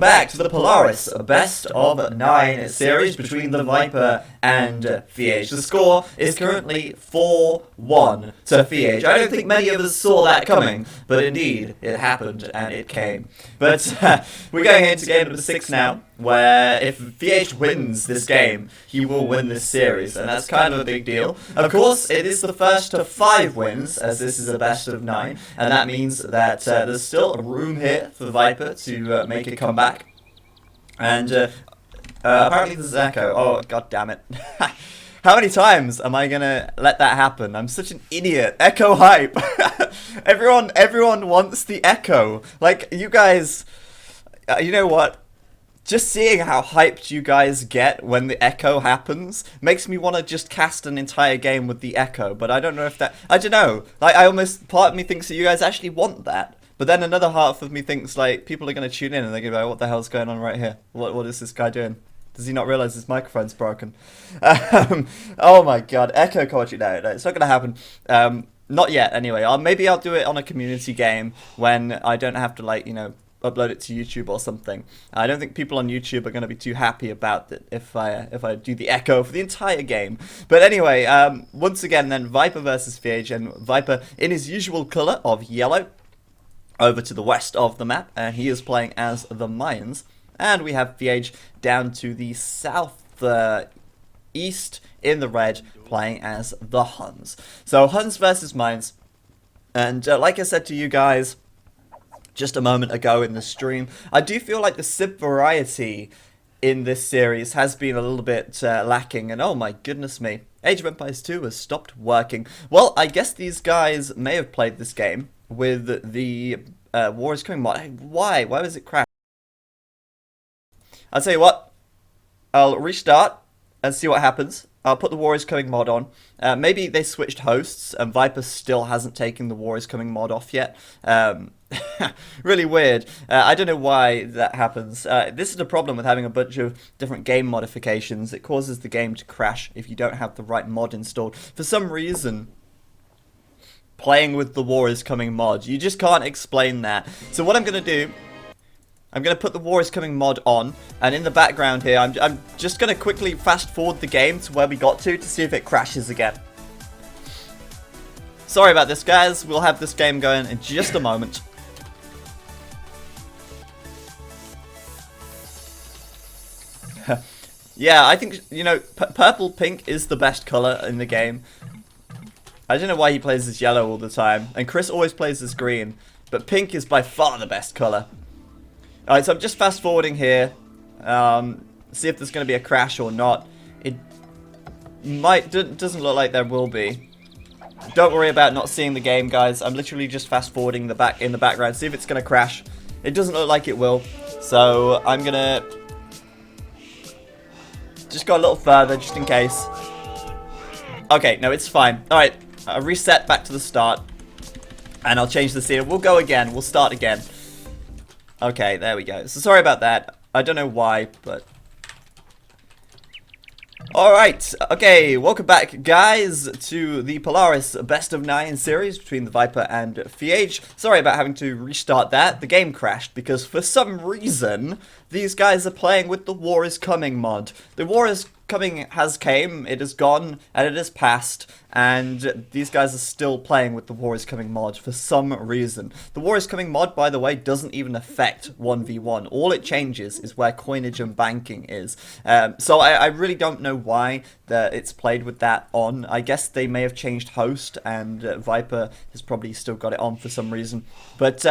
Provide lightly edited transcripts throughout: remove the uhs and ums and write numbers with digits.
Back to the Polaris best of 9 series between the Viper and Feage. The score is currently 4-1 to Feage. I don't think many of us saw that coming, but indeed it happened and it came. But we're going into game number 6 now, where if Feage wins this game, he will win this series, and that's kind of a big deal. Of course, it is the first to 5 wins, as this is a best of 9, and that means that there's still room here for Viper to make a comeback. And apparently there's echo. Oh, god damn it. How many times am I gonna let that happen? I'm such an idiot. Echo hype. Everyone wants the echo. Like, you guys, you know what? Just seeing how hyped you guys get when the echo happens makes me want to just cast an entire game with the echo. But I don't know if that, I don't know. Like, part of me thinks that you guys actually want that. But then another half of me thinks, like, people are going to tune in and they're going to be like, what the hell's going on right here? What is this guy doing? Does he not realize his microphone's broken? Oh my god, echo commentary. No, it's not going to happen. Not yet, anyway. Maybe I'll do it on a community game when I don't have to, like, you know, upload it to YouTube or something. I don't think people on YouTube are going to be too happy about it if I do the echo for the entire game. But anyway, once again then, Viper versus Feage, and Viper in his usual colour of yellow, over to the west of the map, and he is playing as the Mayans, and we have Feage down to the south east in the red, playing as the Huns. So Huns versus Mayans, and like I said to you guys just a moment ago in the stream, I do feel like the Civ variety in this series has been a little bit lacking, and oh my goodness me, Age of Empires 2 has stopped working. Well, I guess these guys may have played this game with the War is Coming mod. Why was it crashed? I'll tell you what, I'll restart and see what happens. I'll put the War is Coming mod on. Maybe they switched hosts and Viper still hasn't taken the War is Coming mod off yet. Really weird. I don't know why that happens. This is the problem with having a bunch of different game modifications. It causes the game to crash if you don't have the right mod installed. For some reason, playing with the War is Coming mod, you just can't explain that. So what I'm going to do, I'm going to put the War is Coming mod on, and in the background here, I'm just going to quickly fast forward the game to where we got to see if it crashes again. Sorry about this, guys. We'll have this game going in just a moment. Yeah, I think, you know, purple pink is the best color in the game. I don't know why he plays as yellow all the time, and Chris always plays as green, but pink is by far the best color. Alright, so I'm just fast forwarding here, see if there's going to be a crash or not. It doesn't look like there will be. Don't worry about not seeing the game, guys. I'm literally just fast forwarding in the background, see if it's going to crash. It doesn't look like it will, so I'm going to just go a little further just in case. Okay, no, it's fine. Alright. I'll reset back to the start, and I'll change the scene. We'll go again. We'll start again. Okay, there we go. So sorry about that. I don't know why, but... Alright, okay, welcome back, guys, to the Polaris best of 9 series between the Viper and Feage. Sorry about having to restart that. The game crashed because for some reason these guys are playing with the War is Coming mod. The War is Coming has came, it is gone, and it has passed, and these guys are still playing with the War is Coming mod for some reason. The War is Coming mod, by the way, doesn't even affect 1v1. All it changes is where coinage and banking is. So I really don't know why it's played with that on. I guess they may have changed host, and Viper has probably still got it on for some reason. But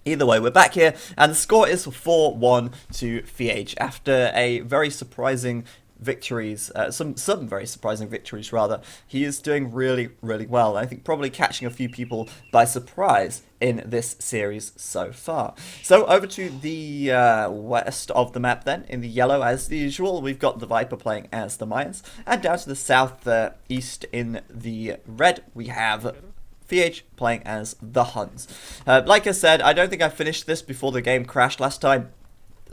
either way, we're back here, and the score is 4-1 to Feage after a very surprising victories, some very surprising victories rather. He is doing really, really well. I think probably catching a few people by surprise in this series so far. So over to the west of the map then, in the yellow as usual, we've got the Viper playing as the Mayans, and down to the south east in the red, we have Feage playing as the Huns. Like I said, I don't think I finished this before the game crashed last time,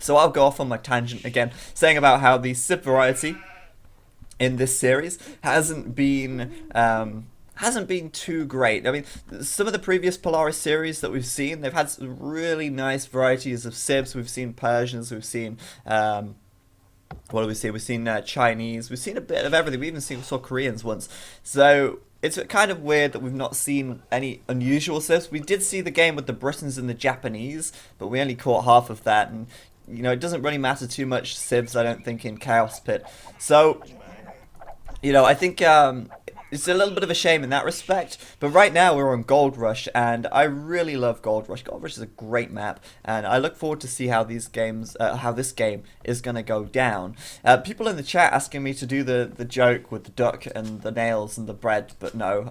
so I'll go off on my tangent again, saying about how the Civ variety in this series hasn't been hasn't been too great. I mean, some of the previous Polaris series that we've seen, they've had some really nice varieties of civs. We've seen Persians, we've seen what do we see? We've seen Chinese, we've seen a bit of everything. We even saw Koreans once. So it's kind of weird that we've not seen any unusual civs. We did see the game with the Britons and the Japanese, but we only caught half of that. And you know, it doesn't really matter too much civs, I don't think, in Chaos Pit. So you know, I think it's a little bit of a shame in that respect, but right now we're on Gold Rush, and I really love Gold Rush. Gold Rush is a great map, and I look forward to see how these games, how this game is going to go down. People in the chat asking me to do the joke with the duck and the nails and the bread, but no,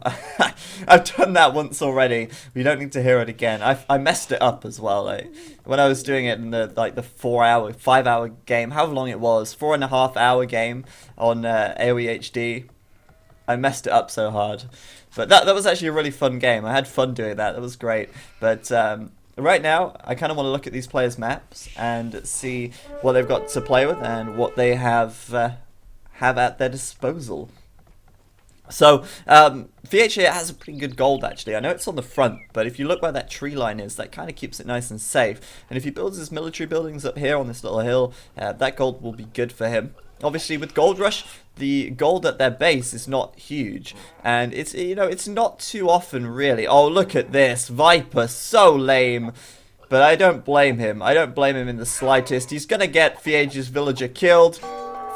I've done that once already. We don't need to hear it again. I messed it up as well. Like, when I was doing it in the 5-hour game, however long it was, 4.5-hour game on AoE HD. I messed it up so hard, but that was actually a really fun game. I had fun doing that. That was great. But right now, I kind of want to look at these players' maps and see what they've got to play with and what they have at their disposal. So, Feage here has a pretty good gold, actually. I know it's on the front, but if you look where that tree line is, that kind of keeps it nice and safe. And if he builds his military buildings up here on this little hill, that gold will be good for him. Obviously, with Gold Rush, the gold at their base is not huge, and it's, you know, it's not too often, really. Oh, look at this. Viper, so lame. But I don't blame him. I don't blame him in the slightest. He's going to get Feage's villager killed.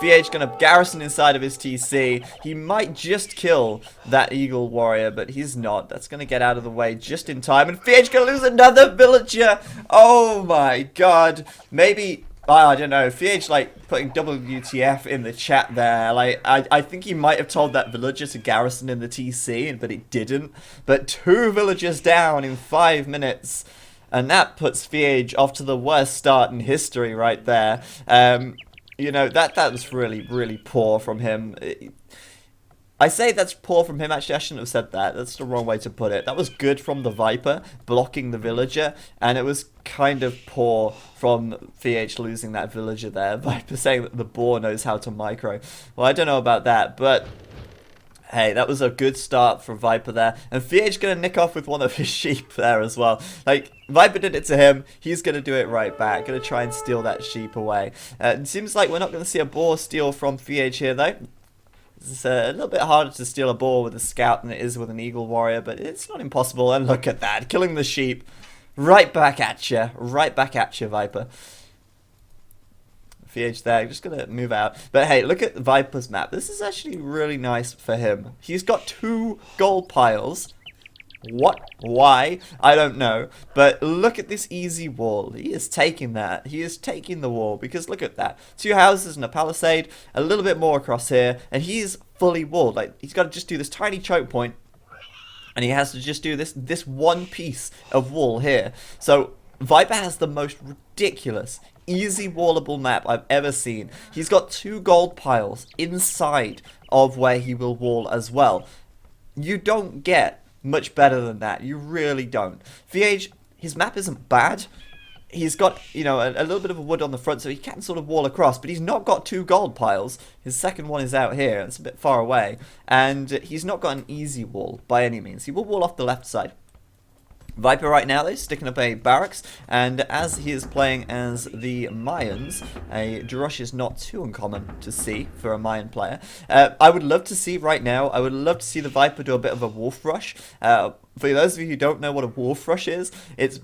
Feage going to garrison inside of his TC. He might just kill that Eagle Warrior, but he's not. That's going to get out of the way just in time. And Feage going to lose another villager. Oh my god. Maybe... I don't know, Feage, like, putting WTF in the chat there. Like, I think he might have told that villager to garrison in the TC, but it didn't. But 2 villagers down in 5 minutes. And that puts Feage off to the worst start in history right there. You know, that was really, really poor from him. I say that's poor from him. Actually, I shouldn't have said that. That's the wrong way to put it. That was good from the Viper, blocking the villager, and it was kind of poor from Feage losing that villager there. Viper saying that the boar knows how to micro. Well, I don't know about that, but hey, that was a good start for Viper there. And Feage going to nick off with one of his sheep there as well. Like, Viper did it to him, he's going to do it right back. Going to try and steal that sheep away. It seems like we're not going to see a boar steal from Feage here, though. It's a little bit harder to steal a boar with a scout than it is with an eagle warrior, but it's not impossible. And look at that, killing the sheep. Right back at you. Right back at you, Viper. Feage there, just going to move out. But hey, look at Viper's map. This is actually really nice for him. He's got 2 gold piles. What? Why? I don't know. But look at this easy wall. He is taking that. He is taking the wall. Because look at that. 2 houses and a palisade. A little bit more across here. And he's fully walled. Like, he's got to just do this tiny choke point. And he has to just do this one piece of wall here. So, Viper has the most ridiculous, easy wallable map I've ever seen. He's got 2 gold piles inside of where he will wall as well. You don't get much better than that. You really don't. Feage, his map isn't bad. He's got, you know, a little bit of a wood on the front, so he can sort of wall across, but he's not got 2 gold piles. His second one is out here. It's a bit far away. And he's not got an easy wall by any means. He will wall off the left side. Viper right now, though, sticking up a barracks, and as he is playing as the Mayans, a Drush is not too uncommon to see for a Mayan player. I would love to see right now, I would love to see the Viper do a bit of a wolf rush. For those of you who don't know what a wolf rush is, it's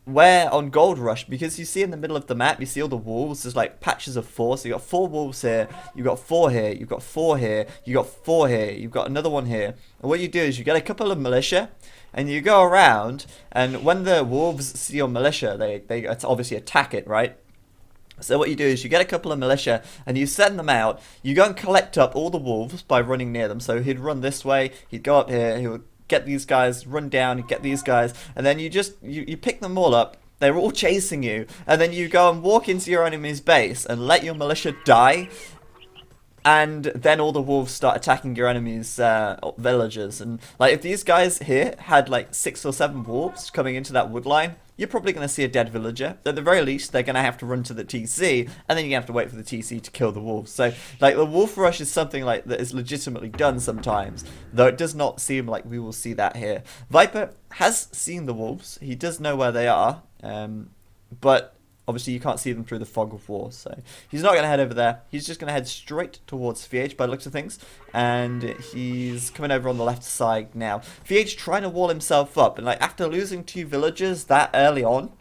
where on Gold Rush, because you see in the middle of the map, you see all the wolves, there's like patches of 4, so you've got 4 wolves here, you've got 4 here, you've got 4 here, you've got 4 here, you've got another one here. And what you do is you get a couple of militia, and you go around, and when the wolves see your militia, they obviously attack it, right? So what you do is you get a couple of militia, and you send them out, you go and collect up all the wolves by running near them. So he'd run this way, he'd go up here, he would get these guys, run down, and get these guys, and then you just, you pick them all up, they're all chasing you, and then you go and walk into your enemy's base, and let your militia die. and then all the wolves start attacking your enemies' villagers. And like, if these guys here had like 6 or 7 wolves coming into that wood line, you're probably going to see a dead villager. At the very least, they're going to have to run to the TC, and then you have to wait for the TC to kill the wolves. So, like, the wolf rush is something like that is legitimately done sometimes, though it does not seem like we will see that here. Viper has seen the wolves. He does know where they are, but obviously you can't see them through the fog of war, so he's not going to head over there. He's just going to head straight towards Feage by the looks of things, and he's coming over on the left side now. Feage trying to wall himself up, and like after losing 2 villagers that early on,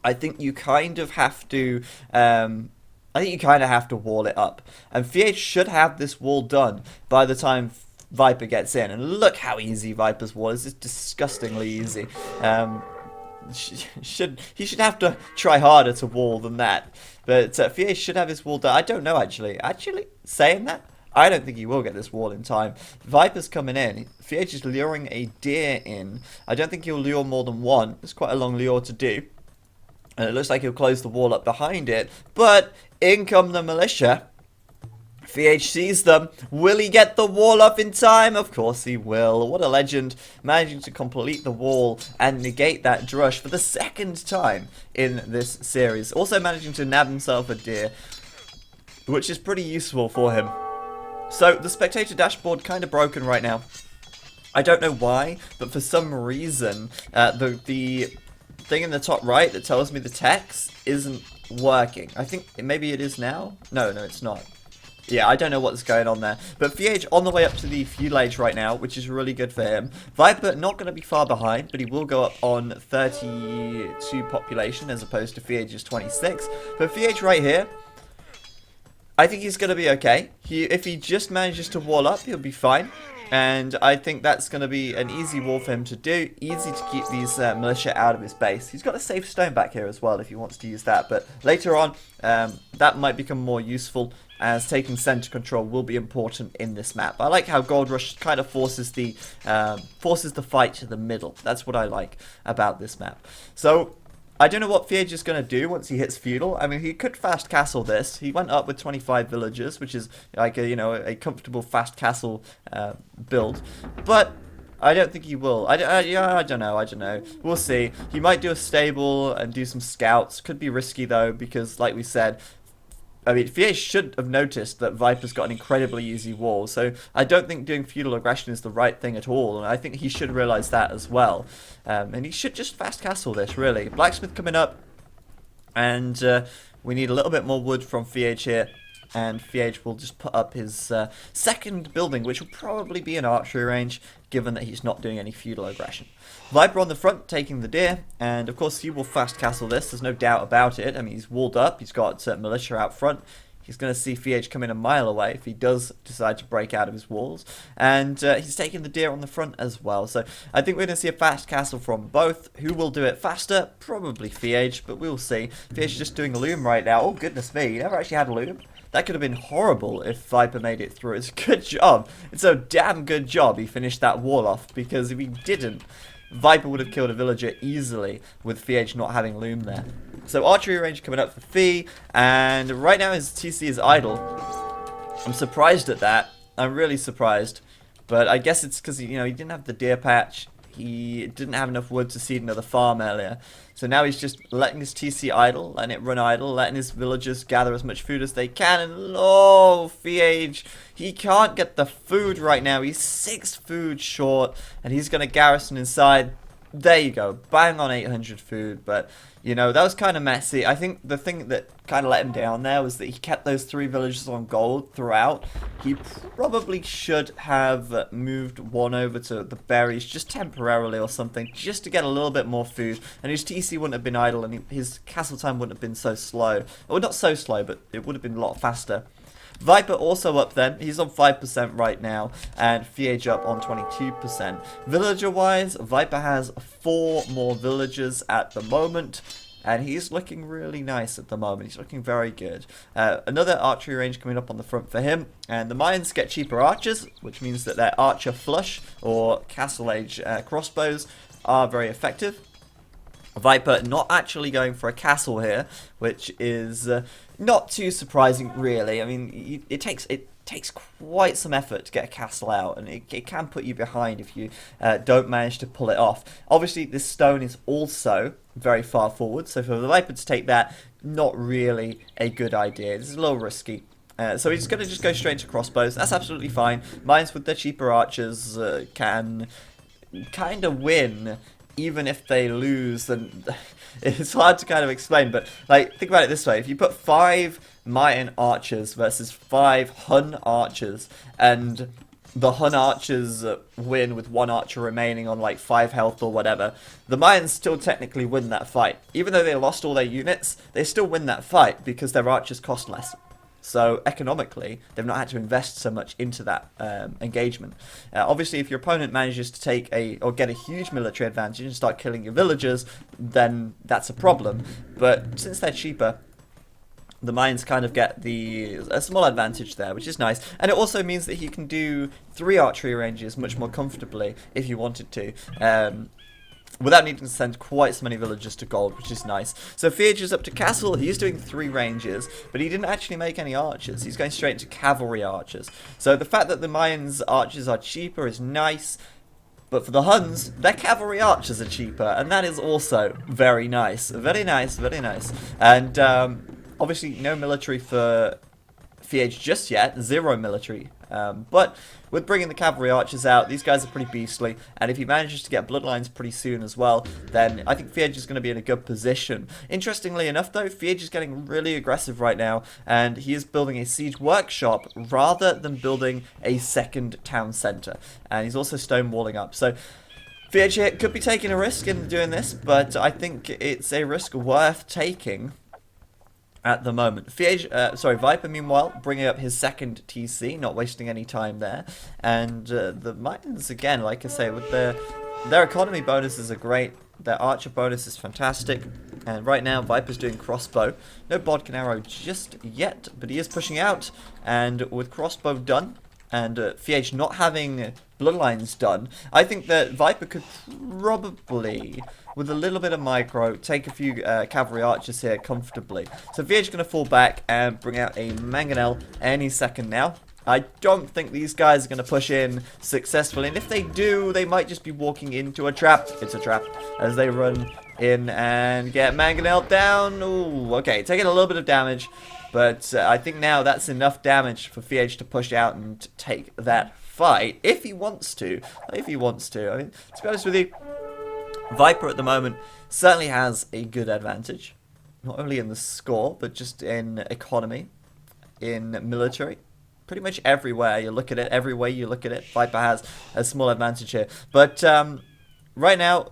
I think you kind of have to wall it up, and Feage should have this wall done by the time Viper gets in. And look how easy Viper's wall is. It's disgustingly easy. He should have to try harder to wall than that. But Feage should have his wall done. I don't know, actually. Actually, saying that, I don't think he will get this wall in time. Viper's coming in. Feage is luring a deer in. I don't think he'll lure more than one. It's quite a long lure to do. And it looks like he'll close the wall up behind it. But in come the militia. Feage sees them. Will he get the wall up in time? Of course he will. What a legend. Managing to complete the wall and negate that drush for the 2nd time in this series. Also managing to nab himself a deer, which is pretty useful for him. So the spectator dashboard kind of broken right now. I don't know why, but for some reason the thing in the top right that tells me the text isn't working. I think maybe it is now. No, it's not. Yeah, I don't know what's going on there. But Feage on the way up to the fuelage right now, which is really good for him. Viper not going to be far behind, but he will go up on 32 population as opposed to Feage's 26. But Feage right here, I think he's going to be okay. If he just manages to wall up, he'll be fine. And I think that's going to be an easy wall for him to do. Easy to keep these militia out of his base. He's got a safe stone back here as well if he wants to use that. But later on, that might become more useful, as taking center control will be important in this map. I like how Gold Rush kind of forces the fight to the middle. That's what I like about this map. So I don't know what Feage is going to do once he hits feudal. I mean, he could fast castle this. He went up with 25 villagers, which is like a comfortable fast castle build. But I don't think he will. I don't know. We'll see. He might do a stable and do some scouts. Could be risky though, because like we said, I mean, Feage should have noticed that Viper's got an incredibly easy wall, so I don't think doing feudal aggression is the right thing at all, and I think he should realise that as well. And he should just fast castle this, really. Blacksmith coming up, and we need a little bit more wood from Feage here, and Feage will just put up his 2nd building, which will probably be an archery range, given that he's not doing any feudal aggression. Viper on the front, taking the deer, and of course he will fast castle this, there's no doubt about it. I mean, he's walled up, he's got militia out front. He's going to see Feage come in a mile away if he does decide to break out of his walls. And he's taking the deer on the front as well. So I think we're going to see a fast castle from both. Who will do it faster? Probably Feage, but we'll see. Feage just doing a loom right now. Oh, goodness me, he never actually had a loom. That could have been horrible if Viper made it through. It's a good job. It's a damn good job he finished that wall off, because if he didn't, Viper would have killed a villager easily with Feage not having loom there. So archery range coming up for Fee, and right now his TC is idle. I'm surprised at that. I'm really surprised. But I guess it's because he didn't have the deer patch. He didn't have enough wood to seed another farm earlier. So now he's just letting his TC idle, letting it run idle, letting his villagers gather as much food as they can. And oh, Feage, he can't get the food right now. He's 6 food short, and he's going to garrison inside. There you go, bang on 800 food. But that was kind of messy. I think the thing that kind of let him down there was that he kept those 3 villagers on gold throughout. He probably should have moved one over to the berries just temporarily or something, just to get a little bit more food, and his TC wouldn't have been idle, and his castle time wouldn't have been so slow. Well, not so slow, but it would have been a lot faster. Viper also up then. He's on 5% right now, and Feage up on 22%. Villager-wise, Viper has 4 more villagers at the moment, and he's looking really nice at the moment. He's looking very good. Another archery range coming up on the front for him, and the Mayans get cheaper archers, which means that their archer flush or castle age crossbows are very effective. Viper not actually going for a castle here, which is not too surprising, really. I mean, it takes quite some effort to get a castle out, and it can put you behind if you don't manage to pull it off. Obviously, this stone is also very far forward, so for the Viper to take that, not really a good idea. This is a little risky. So he's going to just go straight into crossbows. That's absolutely fine. Mines with their cheaper archers can kind of win, even if they lose. Then it's hard to kind of explain, but like, think about it this way: if you put 5 Mayan archers versus 5 Hun archers, and the Hun archers win with 1 archer remaining on like 5 health or whatever, the Mayans still technically win that fight. Even though they lost all their units, they still win that fight because their archers cost less. So economically, they've not had to invest so much into that engagement. Obviously, if your opponent manages to take or get a huge military advantage and start killing your villagers, then that's a problem. But since they're cheaper, the Mayans kind of get a small advantage there, which is nice. And it also means that you can do 3 archery ranges much more comfortably if you wanted to. Without needing to send quite so many villagers to gold, which is nice. So Feage is up to castle. He's doing 3 ranges, but he didn't actually make any archers. He's going straight into cavalry archers. So the fact that the Mayans' archers are cheaper is nice, but for the Huns, their cavalry archers are cheaper, and that is also very nice. Very nice, very nice. And obviously no military for Feage just yet, 0 military. But with bringing the cavalry archers out, these guys are pretty beastly, and if he manages to get bloodlines pretty soon as well, then I think Feage is going to be in a good position. Interestingly enough though, Feage is getting really aggressive right now, and he is building a siege workshop rather than building a second town centre, and he's also stonewalling up. So Feage here could be taking a risk in doing this, but I think it's a risk worth taking at the moment. Viper, meanwhile, bringing up his second TC, not wasting any time there. And the Mayans, again, like I say, with their economy bonuses are great. Their archer bonus is fantastic. And right now, Viper's doing crossbow. No bodkin arrow just yet, but he is pushing out. And with crossbow done, and Feage not having bloodlines done, I think that Viper could probably, with a little bit of micro, take a few cavalry archers here comfortably. So Feage going to fall back and bring out a mangonel any second now. I don't think these guys are going to push in successfully, and if they do, they might just be walking into a trap. It's a trap as they run in and get mangonel down. Ooh, okay, taking a little bit of damage. But I think now that's enough damage for Feage to push out and take that fight, if he wants to. If he wants to. I mean, to be honest with you, Viper at the moment certainly has a good advantage. Not only in the score, but just in economy, in military. Pretty much everywhere you look at it, every way you look at it, Viper has a small advantage here. But right now,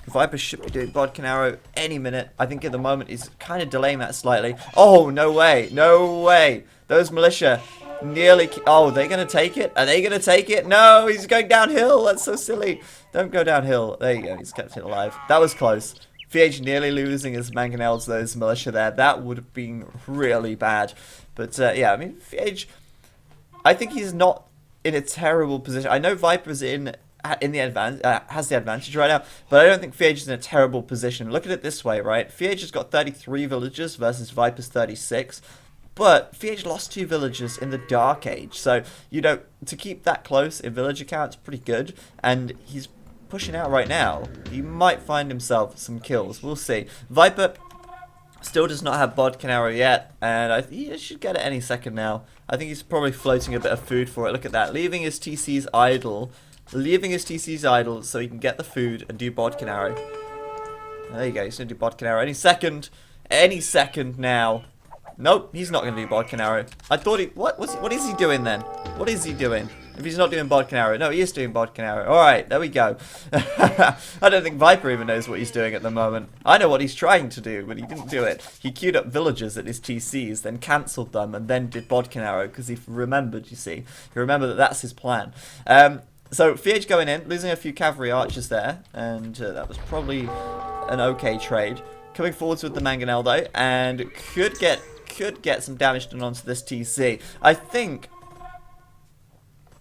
Viper should be doing bodkin arrow any minute. I think at the moment he's kind of delaying that slightly. Oh, no way. No way. Those militia nearly... Oh, they're going to take it? Are they going to take it? No, he's going downhill. That's so silly. Don't go downhill. There you go. He's kept it alive. That was close. Feage nearly losing his mangonels, those militia there. That would have been really bad. But, yeah, I mean, Feage... I think he's not in a terrible position. I know Viper's has the advantage right now, but I don't think Feage is in a terrible position. Look at it this way, right? Feage has got 33 villagers versus Viper's 36, but Feage lost 2 villagers in the Dark Age, so, you know, to keep that close in villager count is pretty good, and he's pushing out right now. He might find himself some kills. We'll see. Viper still does not have bodkin arrow yet, and he should get it any second now. I think he's probably floating a bit of food for it. Look at that, leaving his TCs idle. Leaving his TCs idle so he can get the food and do bodkin arrow. There you go, he's going to do bodkin arrow any second. Any second now. Nope, he's not going to do bodkin arrow. I thought he... What is he doing then? What is he doing? If he's not doing bodkin arrow. No, he is doing bodkin arrow. Alright, there we go. I don't think Viper even knows what he's doing at the moment. I know what he's trying to do, but he didn't do it. He queued up villagers at his TCs, then cancelled them, and then did bodkin arrow, because he remembered, you see. He remembered that that's his plan. So, Feage going in, losing a few cavalry archers there, and that was probably an okay trade. Coming forwards with the mangonel though, and could get some damage done onto this TC. I think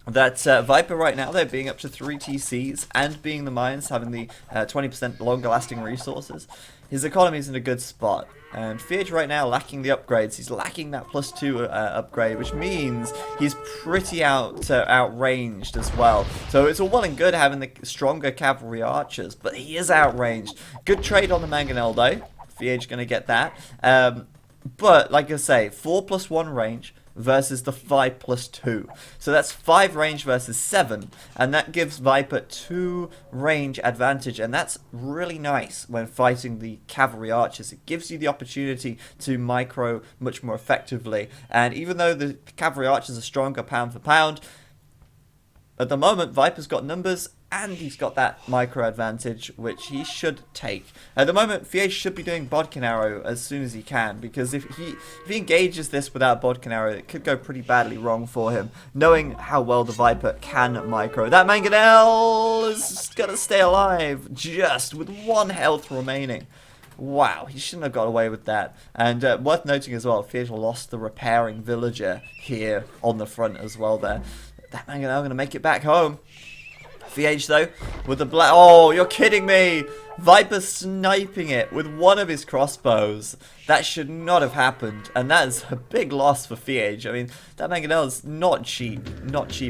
that Viper right now, they're being up to 3 TCs and being the mines, having the 20% longer lasting resources. His economy is in a good spot. And Feage right now lacking the upgrades. He's lacking that +2 upgrade, which means he's pretty outranged as well. So it's all well and good having the stronger cavalry archers, but he is outranged. Good trade on the Mangonel though. Feage going to get that. But like I say, 4+1 range versus the 5+2. So that's 5 range versus 7, and that gives Viper 2 range advantage, and that's really nice when fighting the cavalry archers. It gives you the opportunity to micro much more effectively, and even though the cavalry archers are stronger pound for pound, at the moment Viper's got numbers and he's got that micro advantage, which he should take. At the moment, Feage should be doing Bodkin Arrow as soon as he can, because if he engages this without Bodkin Arrow, it could go pretty badly wrong for him, knowing how well the Viper can micro. That Mangonel is gonna stay alive, just with 1 health remaining. Wow, he shouldn't have got away with that. And worth noting as well, Feage lost the repairing villager here on the front as well there. That Mangonel gonna make it back home. Feage though, with the black. Oh, you're kidding me! Viper sniping it with one of his crossbows. That should not have happened, and that is a big loss for Feage. I mean, that Mangonel is not cheap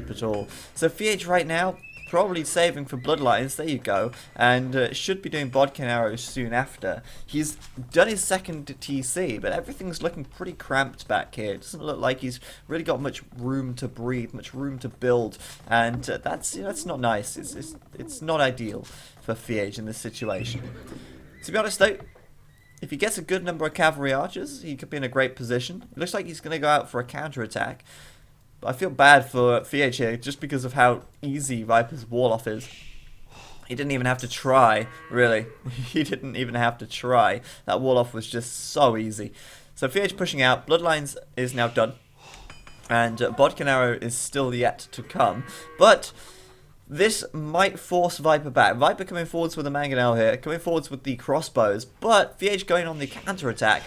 at all. So Feage right now, probably saving for Bloodlines, there you go, and should be doing Bodkin Arrows soon after. He's done his second TC, but everything's looking pretty cramped back here. It doesn't look like he's really got much room to breathe, much room to build, and that's not nice. It's not ideal for Feage in this situation. To be honest though, if he gets a good number of cavalry archers, he could be in a great position. It looks like he's going to go out for a counter-attack. I feel bad for Feage here, just because of how easy Viper's wall-off is. He didn't even have to try, really. He didn't even have to try. That wall-off was just so easy. So Feage pushing out. Bloodlines is now done. And Bodkin Arrow is still yet to come. But this might force Viper back. Viper coming forwards with the Mangonel here, coming forwards with the crossbows, but Feage going on the counter-attack.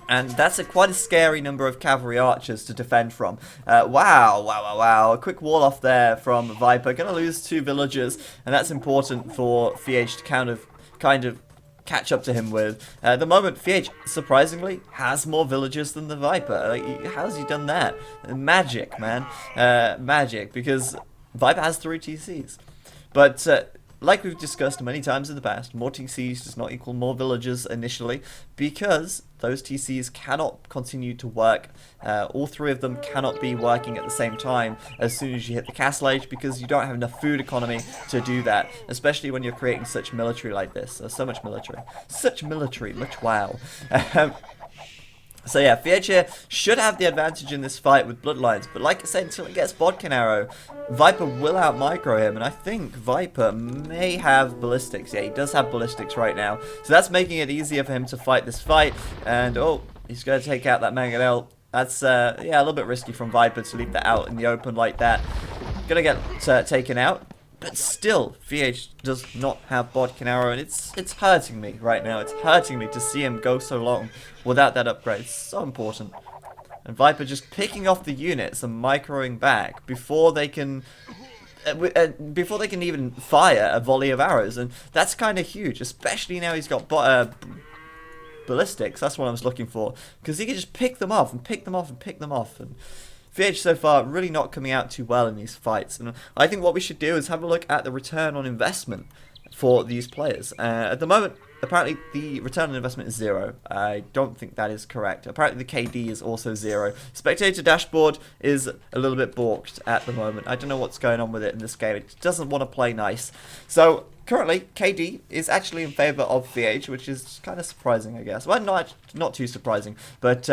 And that's quite a scary number of cavalry archers to defend from. Wow. A quick wall off there from Viper. Going to lose 2 villagers, and that's important for Feage to kind of catch up to him with. At the moment, Feage, surprisingly, has more villagers than the Viper. Like, how's he done that? Magic, man. Magic, because Viper has 3 TCs. But like we've discussed many times in the past, more TCs does not equal more villagers initially, because those TCs cannot continue to work. All 3 of them cannot be working at the same time as soon as you hit the castle age, because you don't have enough food economy to do that, especially when you're creating such military like this. So much military. Such military. Much wow. So yeah, Feage here should have the advantage in this fight with Bloodlines, but like I said, until it gets Bodkin Arrow, Viper will out-micro him, and I think Viper may have ballistics. Yeah, he does have ballistics right now, so that's making it easier for him to fight this fight, and oh, he's going to take out that Mangonel. That's, yeah, a little bit risky from Viper to leave that out in the open like that. Gonna get taken out. But still, Feage does not have Bodkin Arrow, and it's hurting me right now. It's hurting me to see him go so long without that upgrade. It's so important. And Viper just picking off the units and microing back before they can even fire a volley of arrows, and that's kind of huge, especially now he's got ballistics. That's what I was looking for, because he can just pick them off and pick them off and pick them off. And Feage so far really not coming out too well in these fights, and I think what we should do is have a look at the return on investment for these players. At the moment, apparently the return on investment is 0. I don't think that is correct. Apparently the KD is also 0. Spectator dashboard is a little bit balked at the moment. I don't know what's going on with it in this game. It doesn't want to play nice. So currently, KD is actually in favour of Feage, which is kind of surprising, I guess. Well, not too surprising, but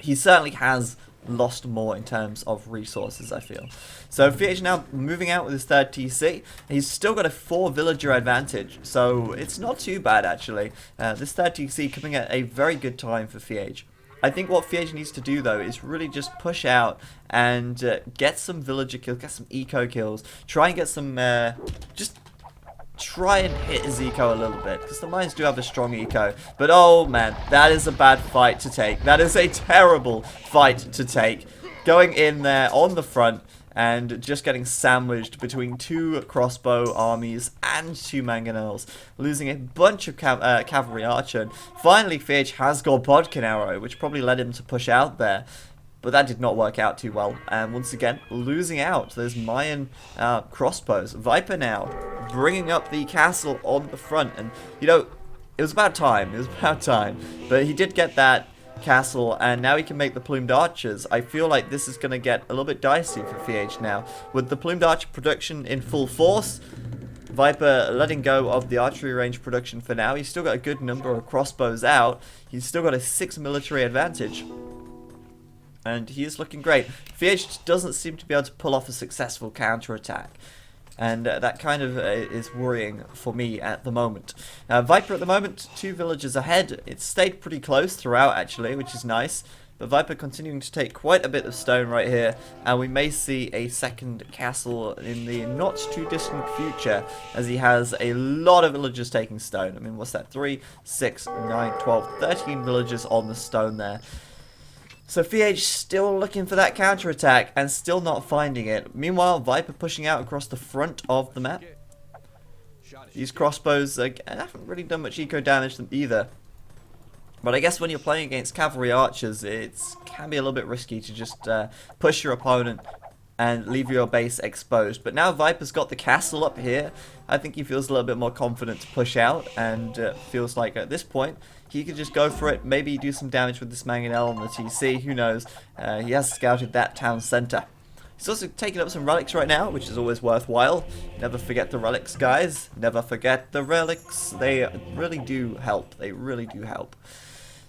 he certainly has lost more in terms of resources, I feel. So Feage now moving out with his 3rd TC. He's still got a 4 villager advantage, so it's not too bad actually. This 3rd TC coming at a very good time for Feage. I think what Feage needs to do though is really just push out and get some villager kills, get some eco kills, try and get some, just try and hit his eco a little bit, because the mines do have a strong eco. But oh man, that is a bad fight to take. That is a terrible fight to take. going in there on the front and just getting sandwiched between 2 crossbow armies and 2 mangonels, losing a bunch of cavalry archer. And finally, Feage has got Bodkin arrow, which probably led him to push out there. But that did not work out too well, and once again, losing out those Mayan crossbows. Viper now bringing up the castle on the front, and you know, it was about time, but he did get that castle, and now he can make the plumed archers. I feel like this is going to get a little bit dicey for Feage now. With the plumed archer production in full force, Viper letting go of the archery range production for now. He's still got a good number of crossbows out. He's still got a 6 military advantage. And he is looking great. Feage doesn't seem to be able to pull off a successful counterattack. And that kind of is worrying for me at the moment. Viper at the moment, 2 villages ahead. It's stayed pretty close throughout actually, which is nice. But Viper continuing to take quite a bit of stone right here. And we may see a second castle in the not too distant future, as he has a lot of villagers taking stone. I mean, what's that? 3, 6, 9, 12, 13 villagers on the stone there. So Feage still looking for that counterattack and still not finding it. Meanwhile, Viper pushing out across the front of the map. These crossbows haven't really done much eco damage to them either. But I guess when you're playing against cavalry archers, it can be a little bit risky to just push your opponent and leave your base exposed. But now Viper's got the castle up here. I think he feels a little bit more confident to push out, and feels like at this point he could just go for it, maybe do some damage with this mangonel on the TC, who knows. He has scouted that town centre. He's also taking up some relics right now, which is always worthwhile. Never forget the relics, guys. Never forget the relics. They really do help. They really do help.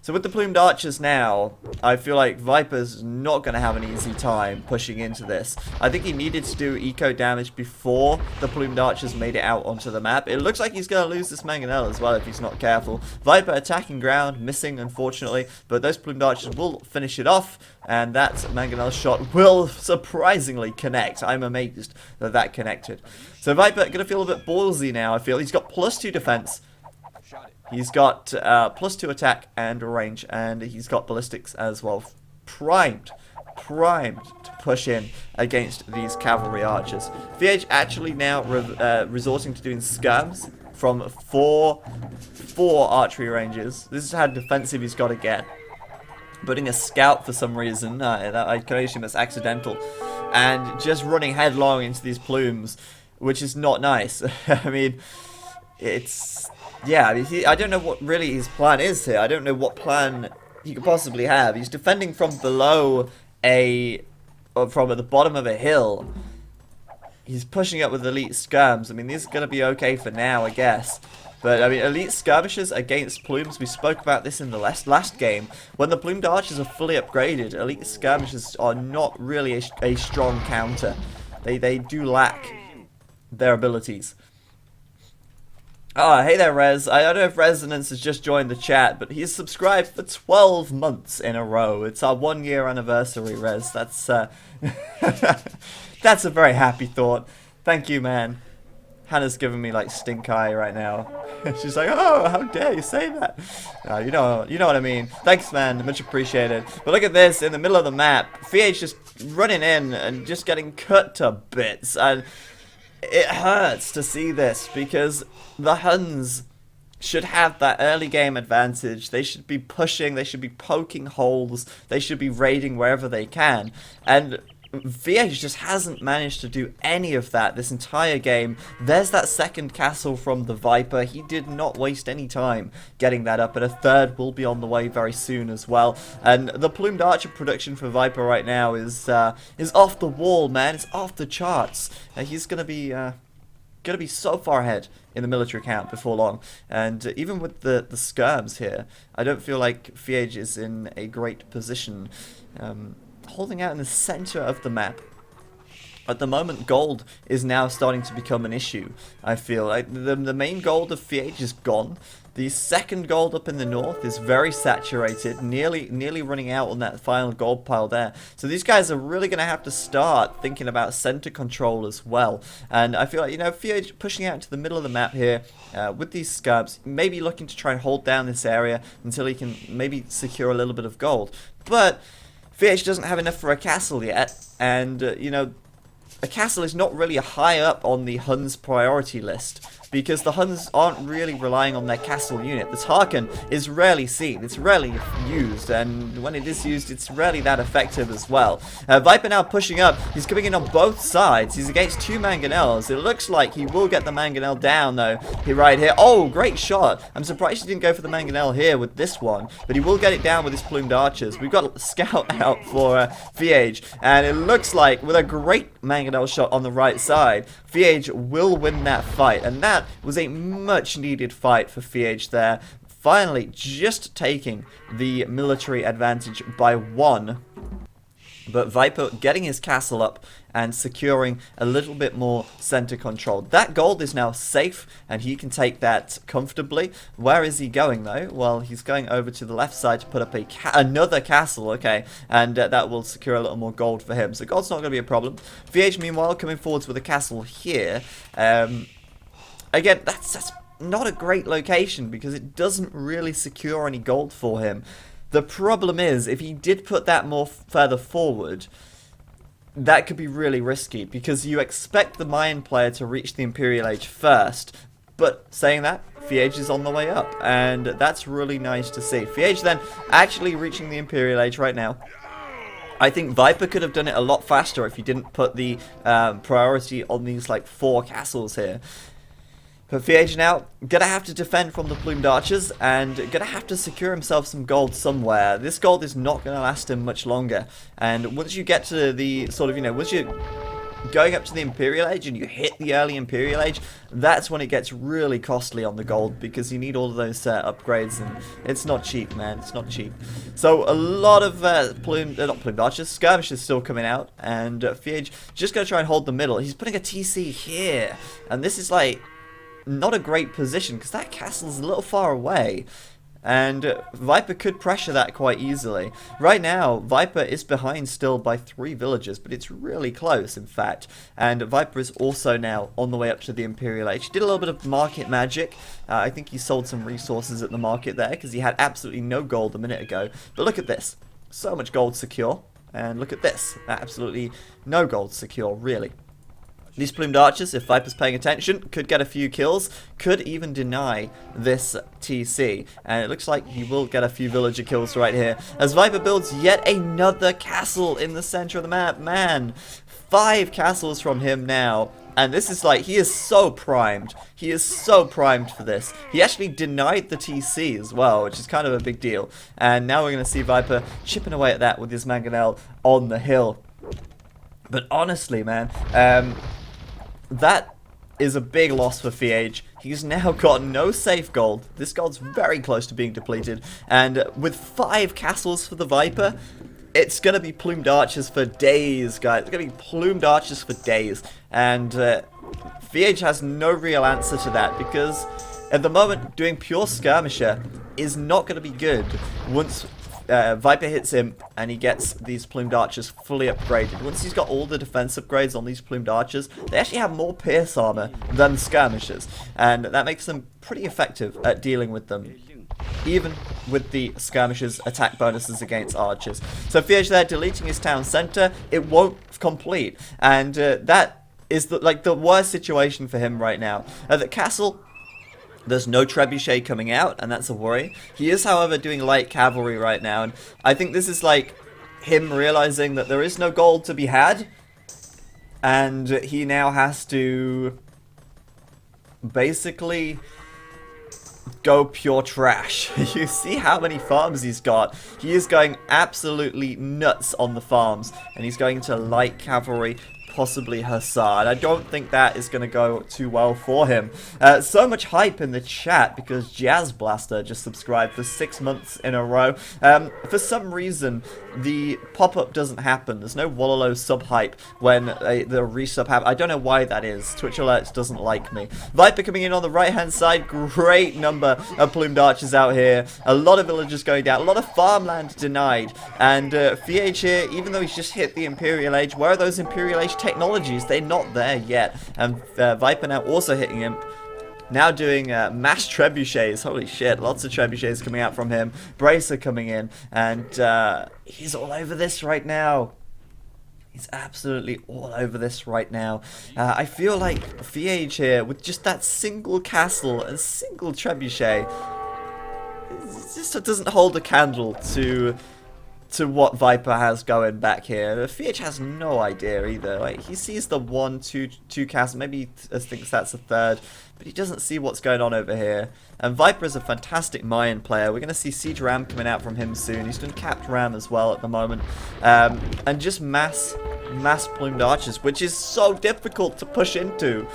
So with the plumed archers now, I feel like Viper's not going to have an easy time pushing into this. I think he needed to do eco damage before the plumed archers made it out onto the map. It looks like he's going to lose this mangonel as well if he's not careful. Viper attacking ground, missing unfortunately, but those plumed archers will finish it off, and that mangonel shot will surprisingly connect. I'm amazed that that connected. So Viper going to feel a bit ballsy now, I feel. He's got +2 defense. He's got +2 attack and range, and he's got ballistics as well. Primed to push in against these cavalry archers. Feage actually now resorting to doing skirms from four archery ranges. This is how defensive he's got to get. Putting a scout for some reason, I can assume that's accidental, and just running headlong into these plumes, which is not nice. I mean, it's... yeah, I mean, I don't know what really his plan is here. I don't know what plan he could possibly have. He's defending from below from at the bottom of a hill. He's pushing up with elite skirms. I mean, these are going to be okay for now, I guess. But, I mean, elite skirmishers against plumes, we spoke about this in the last game. When the plumed archers are fully upgraded, elite skirmishers are not really a strong counter. They do lack their abilities. Oh, hey there, Rez. I don't know if Resonance has just joined the chat, but he's subscribed for 12 months in a row. It's our 1-year anniversary, Rez. That's that's a very happy thought. Thank you, man. Hannah's giving me like stink eye right now. She's like, "Oh, how dare you say that?" You know what I mean. Thanks, man. Much appreciated. But look at this in the middle of the map. Feage just running in and just getting cut to bits, and it hurts to see this because the Huns should have that early game advantage. They should be pushing, they should be poking holes, they should be raiding wherever they can. And Feage just hasn't managed to do any of that this entire game. There's that second castle from the Viper. He did not waste any time getting that up, and a third will be on the way very soon as well. And the plumed archer production for Viper right now is off the wall, man. It's off the charts. He's gonna be so far ahead in the military count before long. And even with the skirms here, I don't feel like Feage is in a great position. Holding out in the center of the map. At the moment, gold is now starting to become an issue. I feel like the main gold of Feage is gone. The second gold up in the north is very saturated, nearly running out on that final gold pile there. So these guys are really going to have to start thinking about center control as well. And I feel like, Feage pushing out into the middle of the map here with these scabs, maybe looking to try and hold down this area until he can maybe secure a little bit of gold. But Feage doesn't have enough for a castle yet, and, you know, a castle is not really high up on the Huns' priority list, because the Huns aren't really relying on their castle unit. The Tarkan is rarely seen, it's rarely used, and when it is used, it's rarely that effective as well. Viper now pushing up, he's coming in on both sides, he's against 2 mangonels. It looks like he will get the mangonel down though, right here. Oh, great shot. I'm surprised he didn't go for the mangonel here with this one, but he will get it down with his plumed archers. We've got a scout out for Feage, and it looks like with a great mangonel shot on the right side, Feage will win that fight, and that was a much needed fight for Feage there. Finally, just taking the military advantage by 1. But Viper getting his castle up and securing a little bit more center control. That gold is now safe, and he can take that comfortably. Where is he going, though? Well, he's going over to the left side to put up another castle, okay, and that will secure a little more gold for him. So gold's not going to be a problem. Feage, meanwhile, coming forwards with a castle here. Again, that's not a great location, because it doesn't really secure any gold for him. The problem is, if he did put that more further forward, that could be really risky, because you expect the Mayan player to reach the Imperial Age first. But saying that, Feage is on the way up, and that's really nice to see. Feage then actually reaching the Imperial Age right now. I think Viper could have done it a lot faster if he didn't put the priority on these like 4 castles here. But Feage now gonna have to defend from the plumed archers, and gonna have to secure himself some gold somewhere. This gold is not gonna last him much longer, and once you get to the sort of, you know, once you're going up to the Imperial Age and you hit the early Imperial Age, that's when it gets really costly on the gold, because you need all of those upgrades, and it's not cheap, man, it's not cheap. So a lot of not plumed archers, skirmishers still coming out, and Feage just gonna try and hold the middle. He's putting a TC here, and this is like not a great position, because that castle's a little far away, and Viper could pressure that quite easily. Right now, Viper is behind still by 3 villages, but it's really close, in fact, and Viper is also now on the way up to the Imperial Age. He did a little bit of market magic. I think he sold some resources at the market there, because he had absolutely no gold a minute ago. But look at this, so much gold secure, and look at this, absolutely no gold secure, really. These plumed archers, if Viper's paying attention, could get a few kills, could even deny this TC. And it looks like he will get a few villager kills right here, as Viper builds yet another castle in the center of the map. Man, 5 castles from him now. And this is like, he is so primed. He is so primed for this. He actually denied the TC as well, which is kind of a big deal. And now we're going to see Viper chipping away at that with his mangonel on the hill. But honestly, man, that is a big loss for Feage. He's now got no safe gold. This gold's very close to being depleted. And with 5 castles for the Viper, it's going to be plumed archers for days, guys. It's going to be plumed archers for days. And Feage has no real answer to that, because at the moment, doing pure skirmisher is not going to be good once Viper hits him and he gets these plumed archers fully upgraded. Once he's got all the defense upgrades on these plumed archers, they actually have more pierce armor than skirmishers, and that makes them pretty effective at dealing with them, even with the skirmishers' attack bonuses against archers. So Feage there deleting his town center, it won't complete, and that is the worst situation for him right now. At the castle, there's no trebuchet coming out, and that's a worry. He is, however, doing light cavalry right now, and I think this is like him realizing that there is no gold to be had, and he now has to basically go pure trash. You see how many farms he's got. He is going absolutely nuts on the farms, and he's going to light cavalry, possibly Hussar. I don't think that is going to go too well for him. So much hype in the chat because Jazz Blaster just subscribed for 6 months in a row. For some reason, the pop-up doesn't happen. There's no Wallalow sub-hype when the resub happens. I don't know why that is. Twitch Alerts doesn't like me. Viper coming in on the right-hand side. Great number of plumed archers out here. A lot of villagers going down. A lot of farmland denied. And Feage here, even though he's just hit the Imperial Age, where are those Imperial Age technologies? They're not there yet. And Viper now also hitting him. now doing mass trebuchets. Holy shit, lots of trebuchets coming out from him. Bracer coming in, and he's all over this right now. He's absolutely all over this right now. I feel like Feage here, with just that single castle and single trebuchet, it just doesn't hold a candle to what Viper has going back here. Feage has no idea either. Like, he sees the 1, 2 castle, maybe he thinks that's a third, but he doesn't see what's going on over here. And Viper is a fantastic Mayan player. We're going to see Siege Ram coming out from him soon. He's doing capped Ram as well at the moment. And just mass plumed archers, which is so difficult to push into.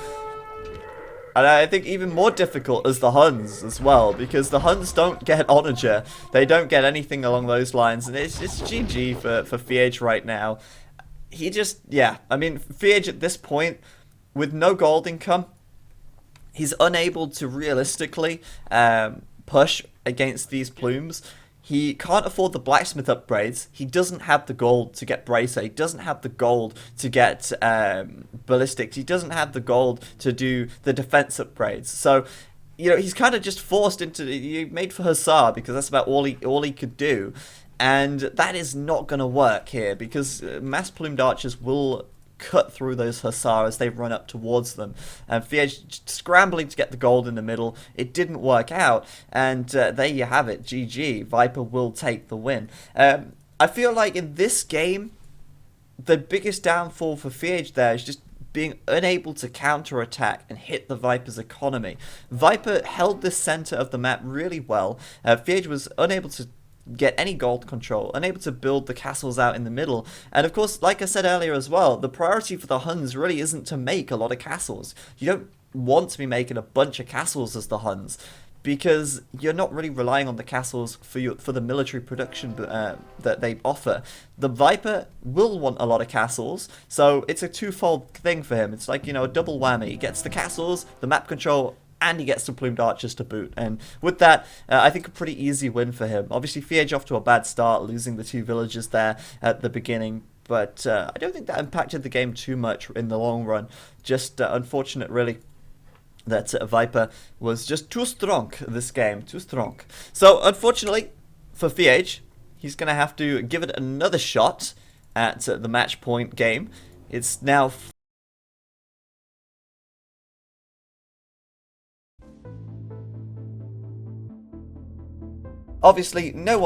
And I think even more difficult is the Huns as well, because the Huns don't get Onager. They don't get anything along those lines, and it's GG for Feage right now. He just, yeah, I mean, Feage at this point, with no gold income, he's unable to realistically push against these plumes. He can't afford the blacksmith upgrades. He doesn't have the gold to get bracer. He doesn't have the gold to get ballistics. He doesn't have the gold to do the defense upgrades. So, you know, he's kind of just forced into, he made for Hussar because that's about all he could do. And that is not going to work here because mass plumed archers will cut through those Hussar as they run up towards them. And Feage scrambling to get the gold in the middle. It didn't work out. And there you have it. GG. Viper will take the win. I feel like in this game, the biggest downfall for Feage there is just being unable to counterattack and hit the Viper's economy. Viper held the center of the map really well. Feage was unable to get any gold control, unable to build the castles out in the middle. And of course, like I said earlier as well, the priority for the Huns really isn't to make a lot of castles. You don't want to be making a bunch of castles as the Huns, because you're not really relying on the castles for the military production that they offer. The Viper will want a lot of castles, so it's a twofold thing for him. It's like, you know, a double whammy. He gets the castles, the map control, and he gets the plumed archers to boot. And with that, I think a pretty easy win for him. Obviously, Feage off to a bad start, losing the 2 villagers there at the beginning. But I don't think that impacted the game too much in the long run. Just unfortunate, really, that Viper was just too strong this game. Too strong. So, unfortunately, for Feage, he's going to have to give it another shot at the match point game. It's now... Obviously, no one